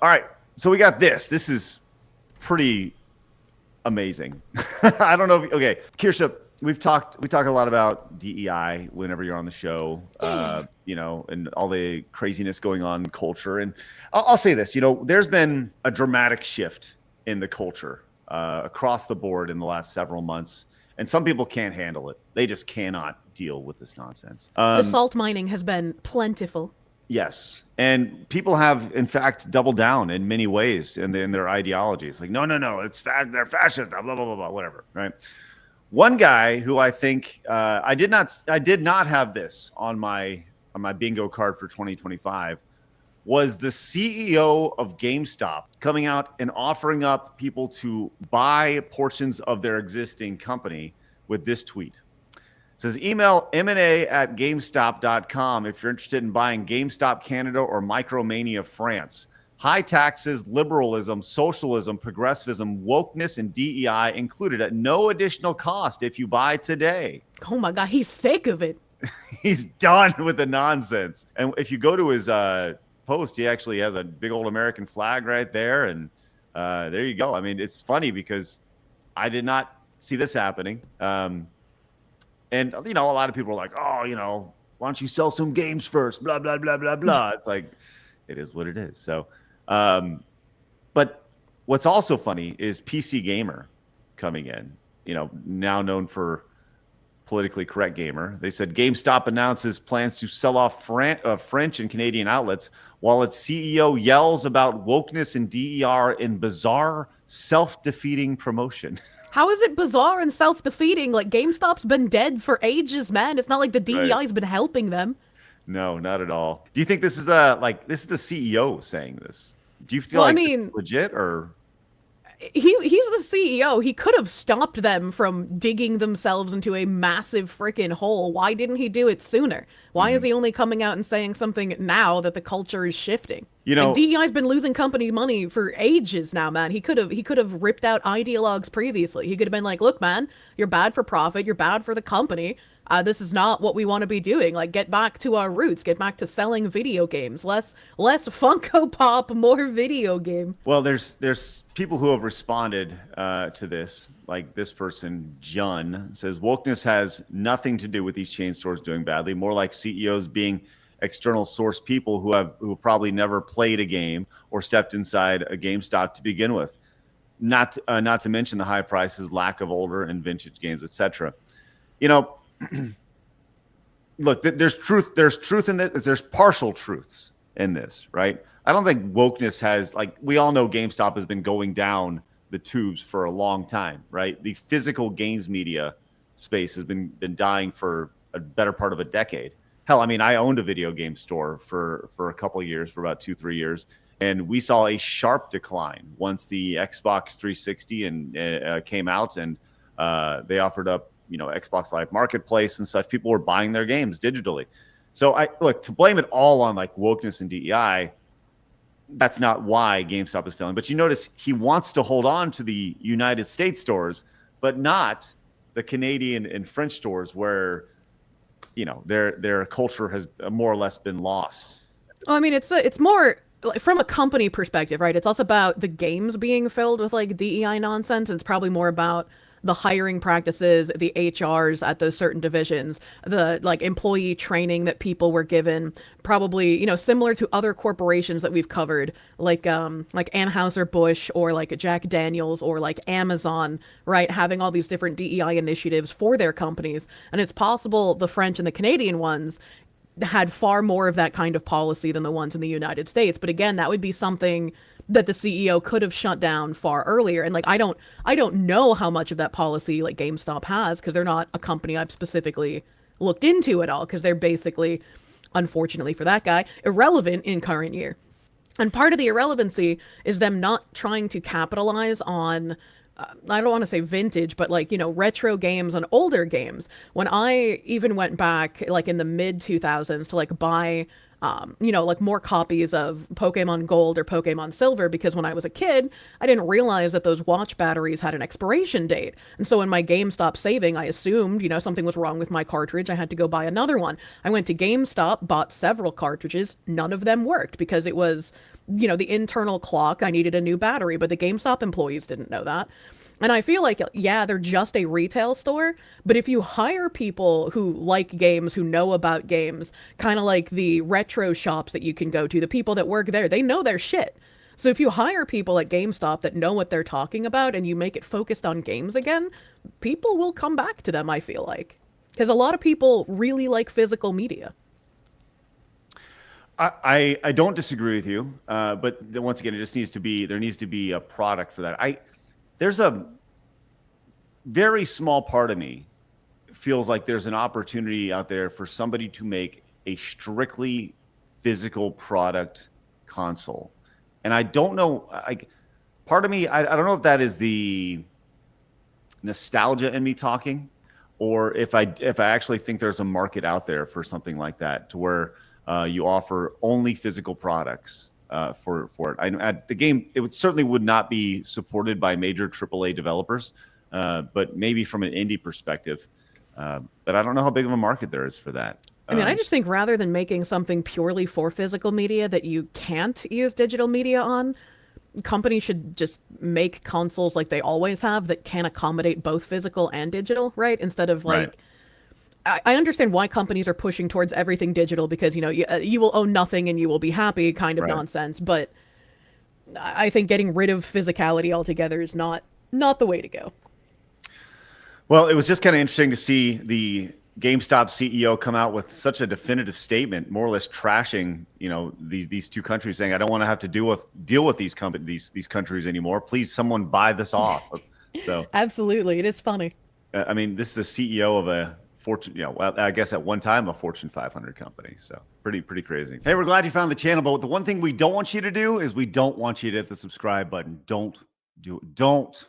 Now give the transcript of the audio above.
All right, so we got this. This is pretty amazing. I don't know. Okay, Kirsha, we talk a lot about DEI whenever you're on the show, and all the craziness going on in culture. And I'll say this, there's been a dramatic shift in the culture across the board in the last several months. And some people can't handle it. They just cannot deal with this nonsense. The salt mining has been plentiful. Yes. And people have, in fact, doubled down in many ways in their ideologies. Like, no, it's they're fascist, blah, blah, blah, blah, whatever, right? One guy who I think I did not have this on my bingo card for 2025 was the CEO of GameStop coming out and offering up people to buy portions of their existing company with this tweet. It says, email M&A@GameStop.com if you're interested in buying GameStop Canada or Micromania France. High taxes, liberalism, socialism, progressivism, wokeness, and DEI included at no additional cost if you buy today. Oh my God, he's sick of it. He's done with the nonsense. And if you go to his post, he actually has a big old American flag right there. And there you go. I mean, it's funny because I did not see this happening. And, a lot of people are like, oh, why don't you sell some games first? Blah, blah, blah, blah, blah. It's like, it is what it is. So, but what's also funny is PC Gamer coming in, now known for politically correct gamer. They said GameStop announces plans to sell off French and Canadian outlets while its CEO yells about wokeness and DER in bizarre self-defeating promotion. How is it bizarre and self-defeating? Like, GameStop's been dead for ages, man. It's not like the DEI's been helping them. No, not at all. Do you think this is this is the CEO saying this? Do you feel it's legit or? He's the CEO. He could have stopped them from digging themselves into a massive freaking hole. Why didn't he do it sooner? Why is he only coming out and saying something now that the culture is shifting? And DEI's been losing company money for ages now, man. He could have ripped out ideologues previously. He could have been like, look, man, you're bad for profit. You're bad for the company. This is not what we want to be doing. Like, get back to our roots. Get back to selling video games. Less Funko Pop, more video game. Well, there's people who have responded to this. Like this person, Jun, says wokeness has nothing to do with these chain stores doing badly. More like CEOs being external source people who probably never played a game or stepped inside a GameStop to begin with. Not to mention the high prices, lack of older and vintage games, etc. Look, there's truth in this. There's partial truths in this, right? I don't think wokeness has, we all know GameStop has been going down the tubes for a long time, right? The physical games media space has been dying for a better part of a decade. Hell, I mean, I owned a video game store for a couple of years, for about 2-3 years, and we saw a sharp decline once the Xbox 360 came out, and they offered up Xbox Live Marketplace and such. People were buying their games digitally. So to blame it all on wokeness and DEI, that's not why GameStop is failing. But you notice he wants to hold on to the United States stores, but not the Canadian and French stores where, their culture has more or less been lost. Well, I mean, it's more from a company perspective, right? It's less about the games being filled with DEI nonsense. It's probably more about the hiring practices, the HRs at those certain divisions, the employee training that people were given, probably, similar to other corporations that we've covered, like Anheuser-Busch or Jack Daniels or Amazon, right? Having all these different DEI initiatives for their companies. And it's possible the French and the Canadian ones had far more of that kind of policy than the ones in the United States. But again, that would be something that the CEO could have shut down far earlier. And I don't know how much of that policy GameStop has, because they're not a company I've specifically looked into at all, because they're basically, unfortunately for that guy, irrelevant in current year. And part of the irrelevancy is them not trying to capitalize on I don't want to say vintage, but retro games and older games. When I even went back in the mid 2000s to buy more copies of Pokemon Gold or Pokemon Silver, because when I was a kid, I didn't realize that those watch batteries had an expiration date. And so in my GameStop saving, I assumed, something was wrong with my cartridge. I had to go buy another one. I went to GameStop, bought several cartridges. None of them worked because it was the internal clock, I needed a new battery, but the GameStop employees didn't know that. And I feel like, yeah, they're just a retail store, but if you hire people who like games, who know about games, kind of like the retro shops that you can go to, the people that work there, they know their shit. So if you hire people at GameStop that know what they're talking about and you make it focused on games again, people will come back to them, I feel like. Because a lot of people really like physical media. I don't disagree with you, but once again, there needs to be a product for that. There's a very small part of me feels like there's an opportunity out there for somebody to make a strictly physical product console. And I don't know, part of me, I don't know if that is the nostalgia in me talking, or if I actually think there's a market out there for something like that, to where you offer only physical products for it. The game, it certainly would not be supported by major AAA developers, but maybe from an indie perspective. But I don't know how big of a market there is for that. I mean, I just think rather than making something purely for physical media that you can't use digital media on, companies should just make consoles like they always have that can accommodate both physical and digital, right? Instead of like, I understand why companies are pushing towards everything digital because, you will own nothing and you will be happy kind of nonsense. But I think getting rid of physicality altogether is not the way to go. Well, it was just kind of interesting to see the GameStop CEO come out with such a definitive statement, more or less trashing, these two countries, saying, "I don't want to have to deal with these countries anymore. Please, someone buy this off." So absolutely, it is funny. I mean, this is the CEO of a Fortune, well, I guess at one time a Fortune 500 company. So pretty crazy. Hey, we're glad you found the channel, but the one thing we don't want you to do is we don't want you to hit the subscribe button. Don't do it. Don't